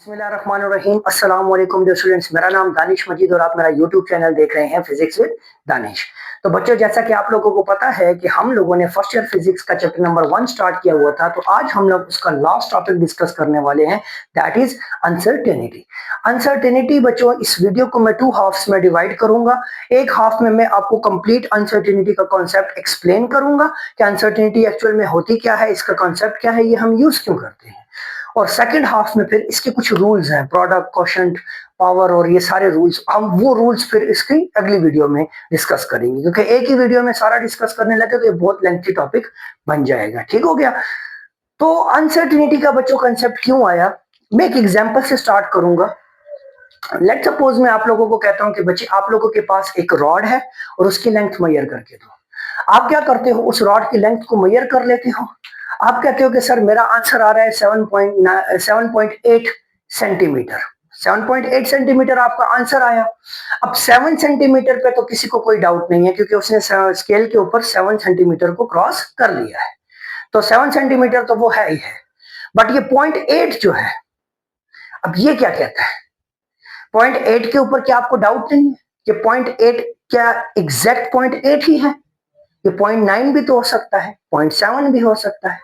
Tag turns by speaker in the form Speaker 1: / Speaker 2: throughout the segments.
Speaker 1: बिस्मिल्लाहिर्रहमानिर्रहीम। अस्सलाम वालेकुम डियर स्टूडेंट्स, मेरा नाम दानिश मजीद और आप मेरा यूट्यूब चैनल देख रहे हैं फिजिक्स विद दानिश। तो बच्चों, जैसा कि आप लोगों को पता है कि हम लोगों ने फर्स्ट ईयर फिजिक्स का चैप्टर नंबर 1 स्टार्ट किया हुआ था, तो आज हम लोग उसका लास्ट टॉपिक डिस्कस करने वाले हैं, दैट इज अनसर्टेनिटी। अनसर्टेनिटी बच्चों, इस वीडियो को मैं 2 हाफ्स में डिवाइड करूंगा। एक हाफ में मैं आपको कंप्लीट अनसर्टेनिटी का कॉन्सेप्ट एक्सप्लेन करूंगा कि अनसर्टेनिटी एक्चुअल में होती क्या है, इसका कॉन्सेप्ट क्या है, ये हम यूज क्यों करते हैं। और सेकंड हाफ में फिर इसके कुछ रूल्स हैं, प्रोडक्ट, क्वोशंट, पावर और ये सारे रूल्स, हम वो रूल्स फिर इसकी अगली वीडियो में डिस्कस करेंगे, क्योंकि एक ही वीडियो में सारा डिस्कस करने लगे तो ये बहुत लेंथी टॉपिक बन जाएगा। ठीक हो गया। तो अनसर्टिनिटी का बच्चों कंसेप्ट क्यों आया, मैं एक एग्जांपल से स्टार्ट करूंगा। लेट सपोज मैं आप लोगों को कहता हूं कि बच्चे आप लोगों के पास एक रॉड है और उसकी लेंथ मेजर करके दो। आप क्या करते हो, उस रॉड की लेंथ को मेजर कर लेते हो। आप कहते हो कि सर मेरा आंसर आ रहा है 7.8 सेंटीमीटर। 7.8 सेंटीमीटर आपका आंसर आया। अब 7 सेंटीमीटर पे तो किसी को कोई डाउट नहीं है, क्योंकि उसने स्केल के ऊपर 7 सेंटीमीटर को क्रॉस कर लिया है, तो 7 सेंटीमीटर तो वो है ही है। बट ये 0.8 जो है, अब ये क्या कहता है, 0.8 के ऊपर क्या आपको डाउट नहीं है कि 0.8 क्या एग्जैक्ट 0.8 ही है? ये 0.9 भी तो हो सकता है, 0.7 भी हो सकता है।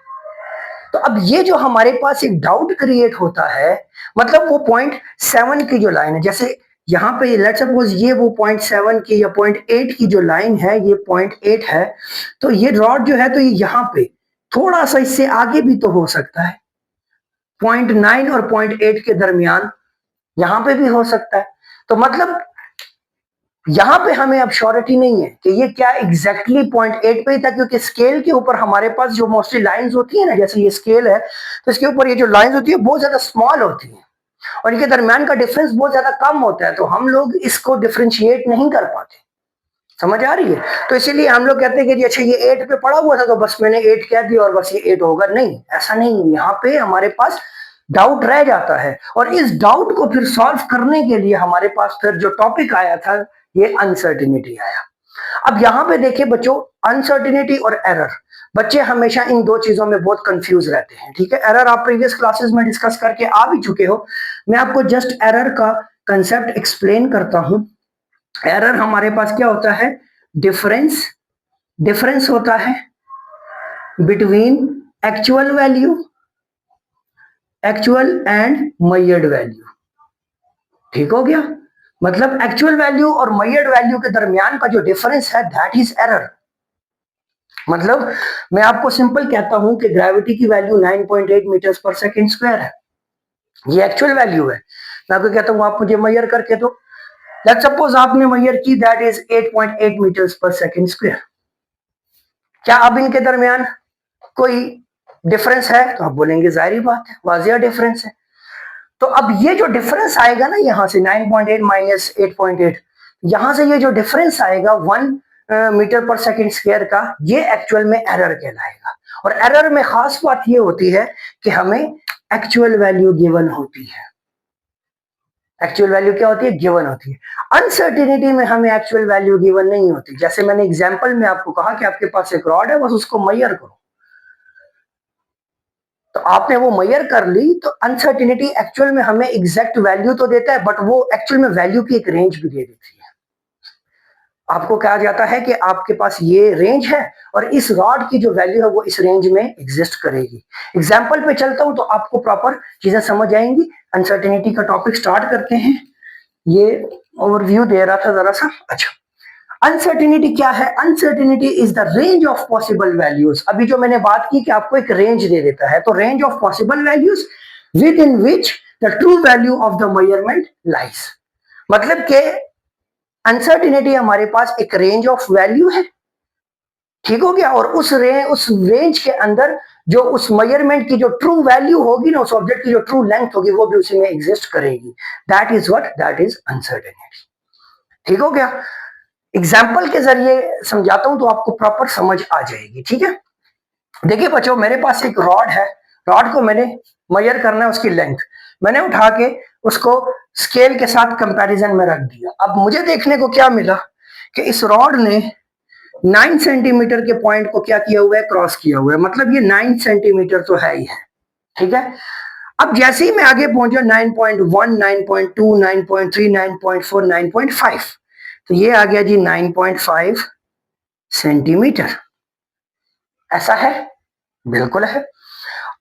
Speaker 1: तो अब ये जो हमारे पास एक डाउट क्रिएट होता है, मतलब वो 0.7 की जो लाइन है, जैसे यहाँ पे लेट्स सपोज ये वो 0.7 की या 0.8 की जो लाइन है, ये 0.8 है, तो ये रॉड जो है, तो ये यहाँ पे थोड़ा सा इससे आगे भी तो हो सकता है, 0.9 और 0.8 के दरमियान यहां पे भी हो सकता है। तो मतलब यहां पे हमें अब श्योरिटी नहीं है कि ये क्या एग्जैक्टली 0.8 पे ही था, क्योंकि स्केल के ऊपर हमारे पास जो मोस्टली लाइंस होती है ना, जैसे ये स्केल है तो इसके ऊपर ये जो लाइंस होती है बहुत ज्यादा स्मॉल होती है और इनके दरमियान का डिफरेंस बहुत ज्यादा कम होता है, तो हम लोग इसको डिफ्रेंशिएट नहीं कर पाते। समझ आ रही है? तो इसीलिए हम लोग कहते हैं कि अच्छा ये 8 पे पड़ा हुआ था तो बस मैंने 8 कह दिया और बस ये 8 होगा। नहीं, ऐसा नहीं है। यहाँ पे हमारे पास डाउट रह जाता है और इस डाउट को फिर सॉल्व करने के लिए हमारे पास फिर जो टॉपिक आया था, ये अनसर्टिनिटी आया। अब यहाँ पे देखिए बच्चों, अनसर्टिनिटी और एरर, बच्चे हमेशा इन दो चीजों में बहुत कंफ्यूज रहते हैं। ठीक है, एरर आप प्रीवियस क्लासेस में डिस्कस करके आ भी चुके हो, मैं आपको जस्ट एरर का कंसेप्ट एक्सप्लेन करता हूं। एरर हमारे पास क्या होता है, डिफरेंस, डिफरेंस होता है between actual value, actual and measured value. ठीक हो गया, मतलब एक्चुअल वैल्यू और मेजर्ड वैल्यू के दरमियान का जो डिफरेंस है, दैट इज एरर। मतलब मैं आपको सिंपल कहता हूं कि ग्रेविटी की वैल्यू 9.8 मीटर्स पर सेकंड स्क्वायर है, ये एक्चुअल वैल्यू है। मैं आपको कहता हूं आप मुझे मेजर करके दो। लेट्स सपोज आपने मेजर की, दैट इज 8.8 मीटर्स पर सेकंड स्क्वायर। क्या अब इनके दरमियान कोई डिफरेंस है? तो आप बोलेंगे जाहिर बात है, वाजिया डिफरेंस है। तो अब ये जो डिफरेंस आएगा ना, यहां से 9.8 माइनस 8.8, यहां से ये जो डिफरेंस आएगा 1 मीटर पर सेकंड स्क्वायर का, ये एक्चुअल में एरर कहलाएगा। और एरर में खास बात ये होती है कि हमें एक्चुअल वैल्यू गिवन होती है। एक्चुअल वैल्यू क्या होती है? गिवन होती है। अनसर्टिनिटी में हमें एक्चुअल वैल्यू गिवन नहीं होती। जैसे मैंने एग्जांपल में आपको कहा कि आपके पास एक रॉड है, बस उसको मेजर करो, तो आपने वो मेजर कर ली, तो अनसर्टिनिटी एक्चुअल में हमें एग्जैक्ट वैल्यू तो देता है, बट वो एक्चुअल में वैल्यू की एक रेंज भी दे देती है। आपको कहा जाता है कि आपके पास ये रेंज है और इस रॉड की जो वैल्यू है वो इस रेंज में एग्जिस्ट करेगी। एग्जाम्पल पे चलता हूं तो आपको प्रॉपर चीजें समझ आएंगी। अनसर्टिनिटी का टॉपिक स्टार्ट करते हैं। ये ओवरव्यू दे रहा था जरा सा। अच्छा, अनसर्टिनिटी क्या है? Uncertainty is the range of possible values. अभी जो मैंने बात की कि आपको एक रेंज दे देता है, तो range of possible values with in which the true value of the measurement lies. मतलब के अनसर्टिनिटी हमारे पास एक रेंज ऑफ वैल्यू है, ठीक हो गया, और उस रेंज के अंदर जो उस मेजरमेंट की जो ट्रू वैल्यू होगी ना, उस ऑब्जेक्ट की जो ट्रू लेंथ होगी, वो भी उसी में एग्जिस्ट करेगी। That is what, that is uncertainty. ठीक हो गया। एग्जाम्पल के जरिए समझाता हूं तो आपको प्रॉपर समझ आ जाएगी। ठीक है, देखिए बच्चों, मेरे पास एक रॉड है, रॉड को मैंने मेजर करना है, उसकी लेंथ मैंने उठा के उसको स्केल के साथ कंपैरिजन में रख दिया। अब मुझे देखने को क्या मिला कि इस रॉड ने 9 सेंटीमीटर के पॉइंट को क्या किया हुआ है, क्रॉस किया हुआ है। मतलब ये 9 सेंटीमीटर तो है ही है। ठीक है, अब जैसे ही मैं आगे पहुंचा 9.1, 9.2, 9.3, 9.4, 9.5, तो ये आ गया जी 9.5 सेंटीमीटर। ऐसा है? बिल्कुल है।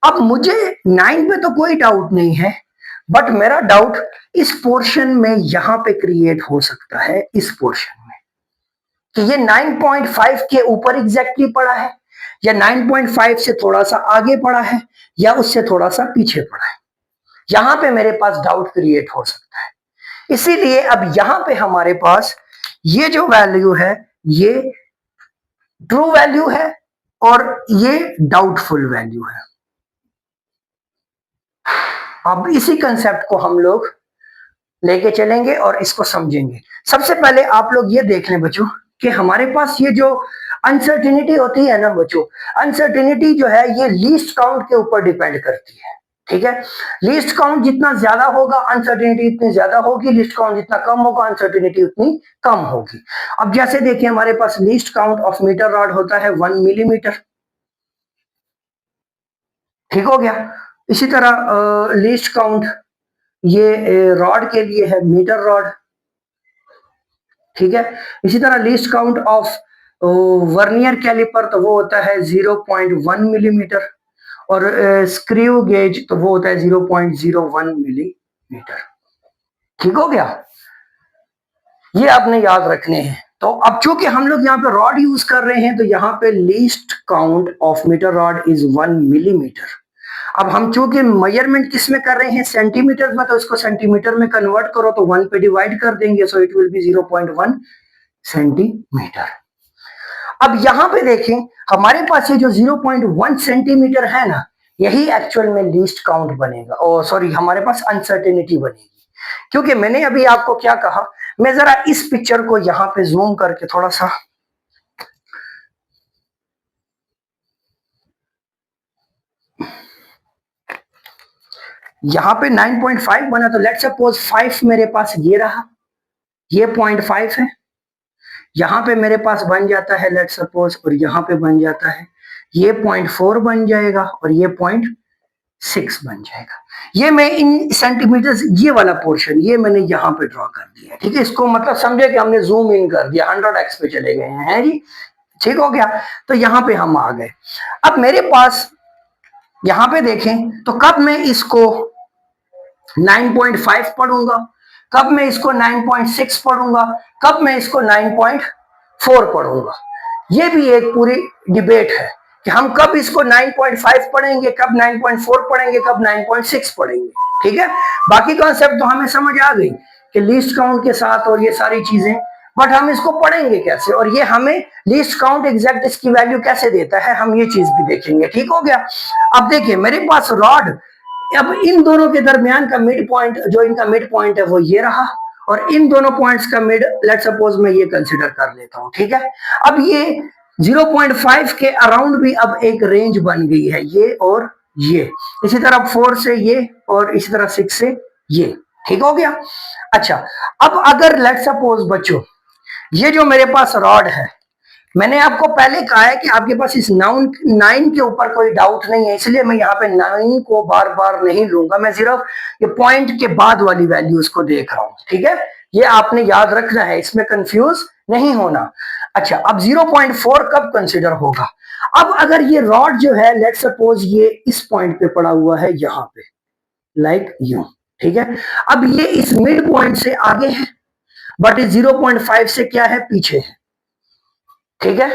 Speaker 1: अब मुझे 9 पे तो कोई डाउट नहीं है, बट मेरा डाउट इस पोर्शन में यहां पे क्रिएट हो सकता है, इस पोर्शन में, कि ये 9.5 के ऊपर एग्जैक्टली पड़ा है, या 9.5 से थोड़ा सा आगे पड़ा है, या उससे थोड़ा सा पीछे पड़ा है। यहां पे मेरे पास डाउट क्रिएट हो सकता है। इसीलिए अब यहां पे हमारे पास ये जो वैल्यू है, ये ट्रू वैल्यू है और ये डाउटफुल वैल्यू है। अब इसी कंसेप्ट को हम लोग लेके चलेंगे और इसको समझेंगे। सबसे पहले आप लोग ये देख लें बच्चों कि हमारे पास ये जो अनसर्टिनिटी होती है ना बच्चों, अनसर्टिनिटी जो है ये लीस्ट काउंट के ऊपर डिपेंड करती है। ठीक है, लीस्ट काउंट जितना ज्यादा होगा अनसर्टिनिटी उतनी ज्यादा होगी, लीस्ट काउंट जितना कम होगा अनसर्टिनिटी उतनी कम होगी। अब जैसे देखिए हमारे पास least count of metre rod होता है 1 मिलीमीटर। ठीक हो गया। इसी तरह लीस्ट काउंट ये रॉड के लिए है मीटर रॉड। ठीक है, इसी तरह least count of vernier caliper तो वो होता है 0.1 मिलीमीटर, और स्क्रू गेज तो वो होता है 0.01 मिलीमीटर। ठीक हो गया, ये आपने याद रखने हैं। तो अब चूंकि हम लोग यहाँ पे रॉड यूज कर रहे हैं तो यहाँ पे least count of metre rod is 1 millimetre. अब हम चूंकि मेजरमेंट किस में कर रहे हैं, सेंटीमीटर में, तो इसको सेंटीमीटर में कन्वर्ट करो तो 1 पे डिवाइड कर देंगे, so it will be 0.1 centimetre. अब यहां पे देखें हमारे पास ये जो 0.1 सेंटीमीटर है ना, यही एक्चुअल में लीस्ट काउंट बनेगा, और सॉरी हमारे पास अनसर्टेनिटी बनेगी। क्योंकि मैंने अभी आपको क्या कहा, मैं जरा इस पिक्चर को यहां पे जूम करके थोड़ा सा, यहां पे 9.5 बना, तो लेट्स सपोज 5 मेरे पास ये रहा, ये 0.5 है, यहां पे मेरे पास बन जाता है लेट्स सपोज, और यहां पे बन जाता है ये 0.4 बन जाएगा और ये 0.6 बन जाएगा। ये मैं इन सेंटीमीटर, ये वाला पोर्शन ये मैंने यहां पे ड्रॉ कर दिया। ठीक है, इसको मतलब समझे कि हमने जूम इन कर दिया, 100x पे चले गए हैं जी। ठीक हो गया, तो यहां पे हम आ गए। अब मेरे पास यहां पे देखें तो कब मैं इसको 9.5 पढ़ूंगा, कब मैं इसको 9.6 पढ़ूंगा, कब मैं इसको 9.4 पढ़ूंगा, ये भी एक पूरी डिबेट है कि हम कब इसको 9.5 पढ़ेंगे, कब 9.4 पढ़ेंगे, कब 9.6 पढ़ेंगे। ठीक है, बाकी कॉन्सेप्ट तो हमें समझ आ गई कि लीस्ट काउंट के साथ और ये सारी चीजें, बट हम इसको पढ़ेंगे कैसे, और ये हमें लीस्ट काउंट एग्जैक्ट इसकी वैल्यू कैसे देता है, हम ये चीज भी देखेंगे। ठीक हो गया। अब देखिए मेरे पास रॉड, अब इन दोनों के दरमियान का मिड पॉइंट, जो इनका मिड पॉइंट है वो ये रहा, और इन दोनों पॉइंट्स का मिड लेट सपोज मैं ये कंसिडर कर लेता हूं। ठीक है, अब ये 0.5 के अराउंड भी अब एक रेंज बन गई है, ये और ये, इसी तरह 4 से ये, और इसी तरह 6 से ये। ठीक हो गया। अच्छा, अब अगर लेट सपोज बच्चों ये जो मेरे पास रॉड है, मैंने आपको पहले कहा है कि आपके पास इस 9 के ऊपर कोई डाउट नहीं है, इसलिए मैं यहाँ पे 9 को बार बार नहीं लूंगा, मैं सिर्फ ये पॉइंट के बाद वाली वैल्यूज को देख रहा हूं। ठीक है, ये आपने याद रखना है, इसमें कंफ्यूज नहीं होना। अच्छा, अब 0.4 कब कंसिडर होगा, अब अगर ये रॉड जो है लेट सपोज ये इस पॉइंट पे पड़ा हुआ है यहां पे, लाइक यू। ठीक है, अब ये इस मिड पॉइंट से आगे है, बट इस 0.5 से क्या है, पीछे है। ठीक है,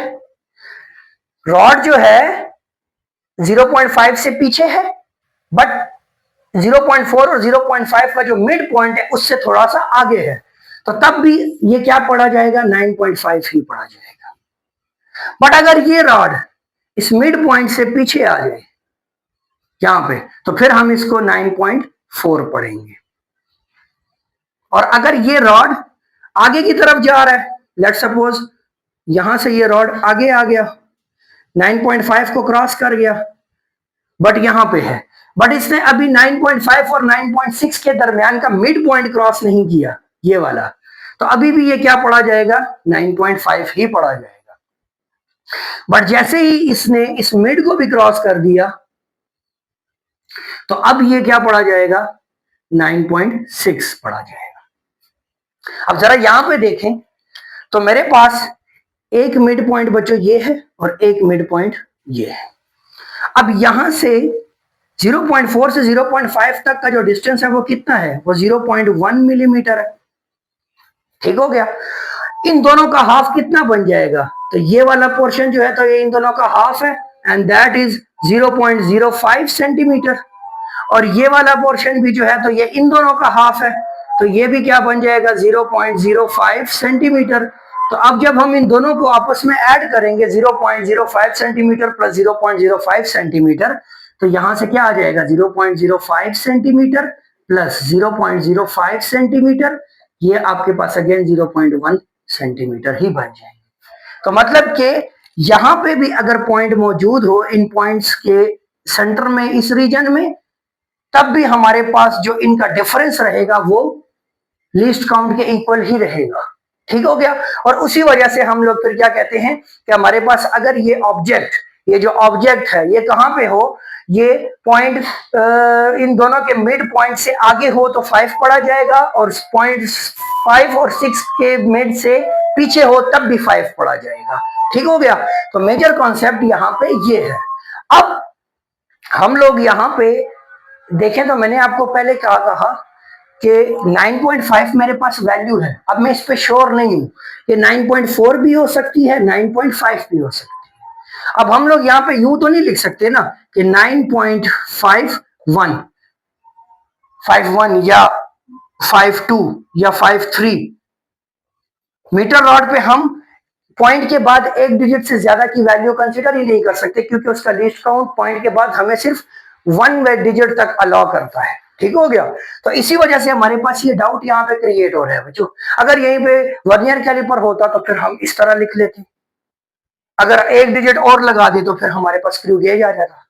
Speaker 1: रॉड जो है 0.5 से पीछे है, बट 0.4 और 0.5 का जो मिड पॉइंट है उससे थोड़ा सा आगे है, तो तब भी ये क्या पढ़ा जाएगा, 9.5 ही पढ़ा जाएगा। बट अगर ये रॉड इस मिड पॉइंट से पीछे आ जाए यहां पे, तो फिर हम इसको 9.4 पढ़ेंगे। और अगर ये रॉड आगे की तरफ जा रहा है, लेट सपोज यहां से ये रॉड आगे आ गया, 9.5 को क्रॉस कर गया, बट यहां पे है, बट इसने अभी 9.5 और 9.6 के दरमियान का मिड पॉइंट क्रॉस नहीं किया, ये वाला, तो अभी भी ये क्या पढ़ा जाएगा, 9.5 ही पढ़ा जाएगा। बट जैसे ही इसने इस मिड को भी क्रॉस कर दिया, तो अब ये क्या पढ़ा जाएगा, 9.6 पढ़ा जाएगा। अब जरा यहां पे देखें तो मेरे पास एक मिड पॉइंट बच्चों ये है और एक मिड पॉइंट ये है। अब यहां से 0.4 से 0.5 तक का जो डिस्टेंस है वो कितना है, वो 0.1 मिलीमीटर है। ठीक हो गया। इन दोनों का हाफ कितना बन जाएगा, तो ये वाला पोर्शन जो है तो ये इन दोनों का हाफ है एंड दैट इज 0.05 सेंटीमीटर, और ये वाला पोर्शन भी जो है तो ये इन दोनों का हाफ है, तो ये भी क्या बन जाएगा, 0.05 सेंटीमीटर। तो अब जब हम इन दोनों को आपस में ऐड करेंगे 0.05 सेंटीमीटर प्लस 0.05 सेंटीमीटर, तो यहां से क्या आ जाएगा, 0.05 सेंटीमीटर प्लस 0.05 सेंटीमीटर, ये आपके पास अगेन 0.1 सेंटीमीटर ही बन जाएंगे। तो मतलब कि यहां पे भी अगर पॉइंट मौजूद हो इन पॉइंट्स के सेंटर में इस रीजन में, तब भी हमारे पास जो इनका डिफरेंस रहेगा वो लीस्ट काउंट के इक्वल ही रहेगा। ठीक हो गया। और उसी वजह से हम लोग फिर क्या कहते हैं कि हमारे पास अगर ये ऑब्जेक्ट, ये जो ऑब्जेक्ट है ये कहां पे हो, ये पॉइंट इन दोनों के मिड पॉइंट से आगे हो तो 5 पढ़ा जाएगा, और पॉइंट 5 और 6 के मिड से पीछे हो तब भी 5 पढ़ा जाएगा। ठीक हो गया। तो मेजर कॉन्सेप्ट यहाँ पे ये है। अब हम लोग यहाँ पे देखें तो मैंने आपको पहले क्या कहा कि 9.5 मेरे पास वैल्यू है। अब मैं इस पे श्योर नहीं हूं, ये 9.4 भी हो सकती है, 9.5 भी हो सकती है। अब हम लोग यहाँ पे यूं तो नहीं लिख सकते ना कि 9.51 या 52 या 53। मीटर रॉड पे हम पॉइंट के बाद एक डिजिट से ज्यादा की वैल्यू कंसीडर ही नहीं कर सकते, क्योंकि उसका लीस्ट काउंट पॉइंट के बाद हमें सिर्फ 1 डिजिट तक अलाउ करता है। ठीक हो गया। तो इसी वजह से हमारे पास ये डाउट यहाँ पे क्रिएट हो रहा है बच्चों। अगर यहीं पे वर्नियर कैलिपर होता तो फिर हम इस तरह लिख लेते, अगर एक डिजिट और लगा दे तो फिर हमारे पास स्क्रू गेज आ जाता।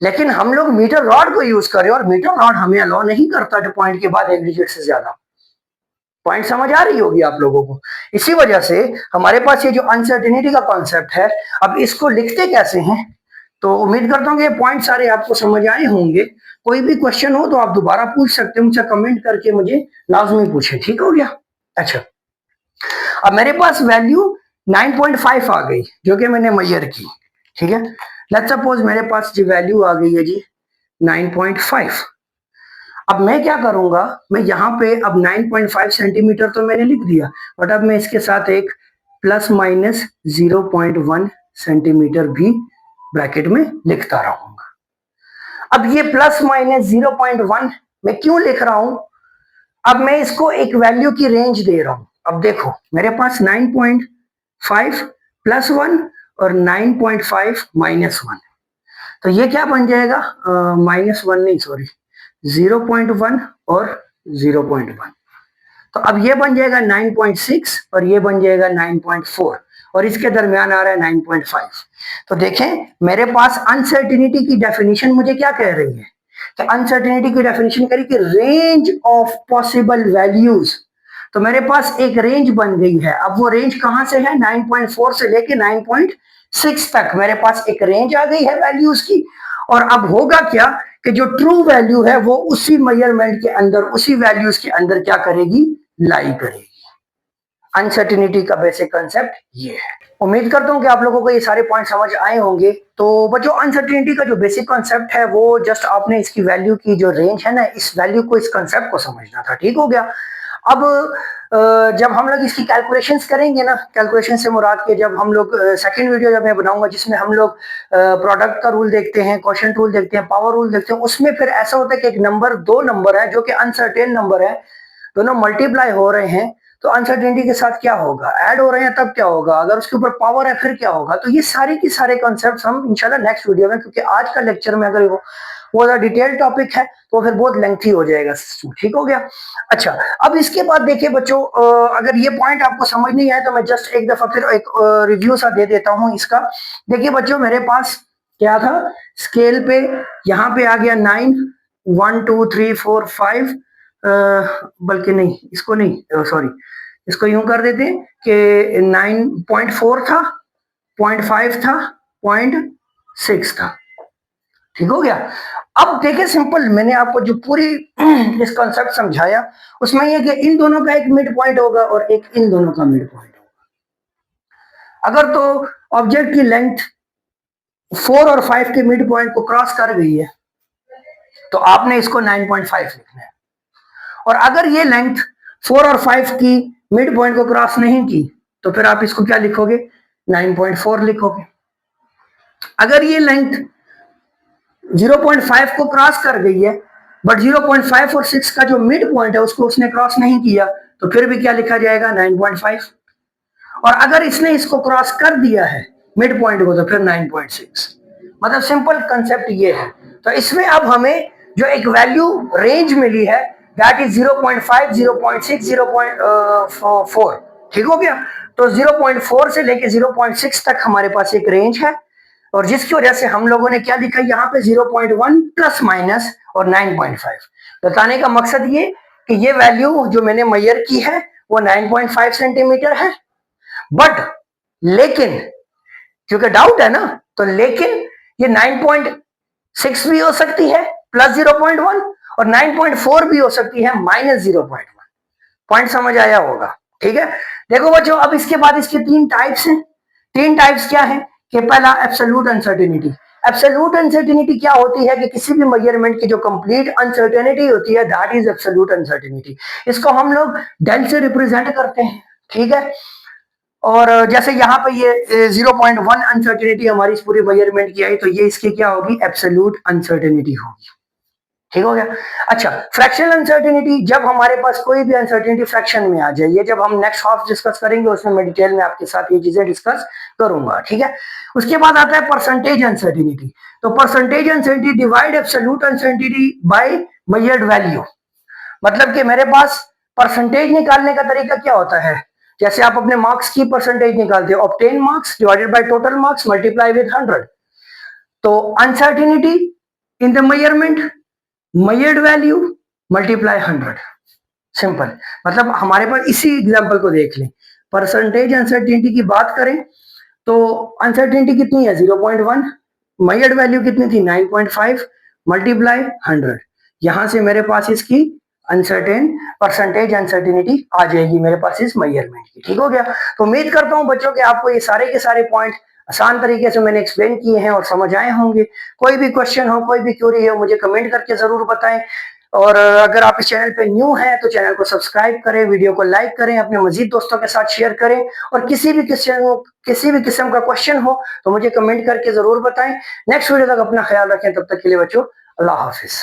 Speaker 1: लेकिन हम लोग मीटर रॉड को यूज करें और मीटर रॉड हमें अलाउ नहीं करता जो पॉइंट के बाद एक डिजिट से ज्यादा। पॉइंट समझ आ रही होगी आप लोगों को। इसी वजह से हमारे पास ये जो अनसर्टेनिटी का कॉन्सेप्ट है, अब इसको लिखते कैसे हैं, तो उम्मीद करता हूँ कि ये पॉइंट सारे आपको समझ आए होंगे। कोई भी क्वेश्चन हो तो आप दोबारा पूछ सकते हैं, मुझसे कमेंट करके मुझे लाजमी पूछे। ठीक हो गया। अच्छा, अब मेरे पास वैल्यू 9.5 आ गई जो कि मैंने मेजर की। ठीक है, लेट्स सपोज मेरे पास जी वैल्यू आ गई है जी 9.5। अब मैं क्या करूंगा, मैं यहाँ पे अब 9.5 सेंटीमीटर तो मैंने लिख दिया, बट अब मैं इसके साथ एक प्लस माइनस 0.1 सेंटीमीटर भी ब्रैकेट में लिखता रहूंगा। अब ये प्लस माइनस 0.1 मैं क्यों लिख रहा हूं, अब मैं इसको एक वैल्यू की रेंज दे रहा हूं। अब देखो मेरे पास 9.5 प्लस 1 और 9.5 माइनस 1, तो ये क्या बन जाएगा, माइनस 1 नहीं सॉरी 0.1 और 0.1, तो अब ये बन जाएगा 9.6 और ये बन जाएगा 9.4 और इसके दरमियान आ रहा है 9.5। तो देखें मेरे पास अनसर्टिनिटी की डेफिनेशन मुझे क्या कह रही है, कि अनसर्टिनिटी की डेफिनेशन कह रही है कि रेंज ऑफ पॉसिबल वैल्यूज। तो मेरे पास एक रेंज बन गई है। अब वो रेंज कहां से है, 9.4 से लेके 9.6 तक मेरे पास एक रेंज आ गई है वैल्यूज की। और अब होगा क्या कि जो ट्रू वैल्यू है वो उसी मेजरमेंट के अंदर, उसी वैल्यूज के अंदर क्या करेगी, लाई करेगी। अनसर्टिनिटी का बेसिक कंसेप्ट ये है। उम्मीद करता हूं कि आप लोगों को ये सारे पॉइंट समझ आए होंगे। तो बच्चों अनसर्टिनिटी का जो बेसिक कंसेप्ट है वो जस्ट आपने इसकी वैल्यू की जो रेंज है ना, इस वैल्यू को, इस कंसेप्ट को समझना था। ठीक हो गया। अब जब हम लोग इसकी कैलकुलेशंस करेंगे ना, कैलकुलेशन से मुराद के जब हम लोग सेकंड वीडियो जब मैं बनाऊंगा जिसमें हम लोग प्रोडक्ट का रूल देखते हैं, क्वोशिएंट रूल देखते हैं, पावर रूल देखते हैं, उसमें फिर ऐसा होता है कि एक नंबर, दो नंबर है जो कि अनसर्टेन नंबर है, दोनों मल्टीप्लाई हो रहे हैं, तो अनसर्टेनिटी के साथ क्या होगा, ऐड हो रहे हैं तब क्या होगा, अगर उसके ऊपर पावर है फिर क्या होगा। तो ये सारे के सारे कॉन्सेप्ट्स हम इंशाल्लाह नेक्स्ट वीडियो में, क्योंकि आज का लेक्चर में अगर वो डिटेल टॉपिक है तो फिर बहुत लेंथी हो जाएगा सिस्टम। ठीक हो गया। अच्छा, अब इसके बाद देखिए बच्चों, अगर ये पॉइंट आपको समझ नहीं आए तो मैं जस्ट एक दफा फिर एक रिव्यू सा दे देता हूं इसका। देखिए बच्चों मेरे पास क्या था, स्केल पे यहाँ पे आ गया 9, 1 2 3 4 5, बल्कि नहीं इसको नहीं, सॉरी इसको यूं कर देते हैं कि 9.4 था, 0.5 था, 0.6 था। ठीक हो गया। अब देखिए सिंपल, मैंने आपको जो पूरी इस कॉन्सेप्ट समझाया उसमें ये कि इन दोनों का एक मिड पॉइंट होगा और एक इन दोनों का मिड पॉइंट होगा। अगर तो ऑब्जेक्ट की लेंथ 4 और 5 के मिड पॉइंट को क्रॉस कर गई है तो आपने इसको 9.5 लिखना है। और अगर ये लेंथ 4 और 5 की मिड पॉइंट को क्रॉस नहीं की तो फिर आप इसको क्या लिखोगे, 9.4 लिखोगे। अगर ये लेंथ 0.5 को क्रॉस कर गई है बट 0.5 और 6 का जो मिड पॉइंट है उसको उसने क्रॉस नहीं किया तो फिर भी क्या लिखा जाएगा, 9.5। और अगर इसने इसको क्रॉस कर दिया है मिड पॉइंट को तो फिर 9.6। मतलब सिंपल कंसेप्ट ये है। तो इसमें अब हमें जो एक वैल्यू रेंज मिली है दैट इज 0.5, 0.6, 0.4। ठीक हो गया। तो 0.4 से लेके 0.6 तक हमारे पास एक रेंज है और जिसकी वजह से हम लोगों ने क्या लिखा यहाँ पे 0.1 प्लस माइनस और 9.5। बताने का मकसद ये कि ये वैल्यू जो मैंने मेजर की है वो 9.5 सेंटीमीटर है। बट लेकिन क्योंकि डाउट है ना, तो लेकिन ये 9.6 भी हो सकती है प्लस 0.1 और 9.4 भी हो सकती है माइनस 0.1। पॉइंट समझ आया होगा। ठीक है। देखो बच्चों, अब इसके बाद इसके तीन टाइप्स हैं। तीन टाइप्स क्या है कि पहला एब्सोल्यूट अनसर्टेनिटी। एब्सोल्यूट अनसर्टेनिटी क्या होती है कि किसी भी मेजरमेंट की जो कंप्लीट अनसर्टेनिटी होती है दैट इज एब्सोल्यूट अनसर्टेनिटी। इसको हम लोग डेल से रिप्रेजेंट करते हैं। ठीक है। और जैसे यहाँ पे ये 0.1 अनसर्टेनिटी हमारी इस पूरी मेजरमेंट की आई तो ये इसकी क्या होगी, एब्सोल्यूट अनसर्टेनिटी होगी। ठीक हो गया। अच्छा, फ्रैक्शनल अनसर्टेनिटी, जब हमारे पास कोई भी अनसर्टेनिटी फ्रैक्शन में आ जाए, ये जब हम नेक्स्ट हाफ डिस्कस करेंगे उसमें मैं डिटेल में आपके साथ ये चीजें डिस्कस करूंगा। ठीक है। उसके बाद आता है परसेंटेज अनसर्टेनिटी। तो percentage uncertainty divide absolute uncertainty bye measured value. मतलब कि मेरे पास परसेंटेज निकालने का तरीका क्या होता है, जैसे आप अपने मार्क्स की परसेंटेज निकालते हो, obtain marks divided by total marks multiply with 100। तो uncertainty in the measurement, measured value multiply 100। Simple. मतलब हमारे पास इसी एग्जांपल को देख लें, परसेंटेज अनसर्टेनिटी की बात करें तो अनसर्टेनिटी कितनी है 0.1, मेजर्ड वैल्यू कितनी थी 9.5 मल्टीप्लाई 100। यहां से मेरे पास इसकी अनसर्टेन परसेंटेज अनसर्टेनिटी आ जाएगी मेरे पास इस मेजरमेंट की। ठीक हो गया। तो उम्मीद करता हूं बच्चों कि आपको ये सारे के सारे पॉइंट आसान तरीके से मैंने एक्सप्लेन किए हैं और समझ आए होंगे। कोई भी क्वेश्चन हो, कोई भी क्वेरी हो, मुझे कमेंट करके जरूर बताएं। और अगर आप इस चैनल पे न्यू हैं तो चैनल को सब्सक्राइब करें, वीडियो को लाइक करें, अपने मजीद दोस्तों के साथ शेयर करें। और किसी भी किस्म का क्वेश्चन हो तो मुझे कमेंट करके जरूर बताएं। नेक्स्ट वीडियो तक अपना ख्याल रखें। तब तक के लिए बच्चों, अल्लाह हाफिज।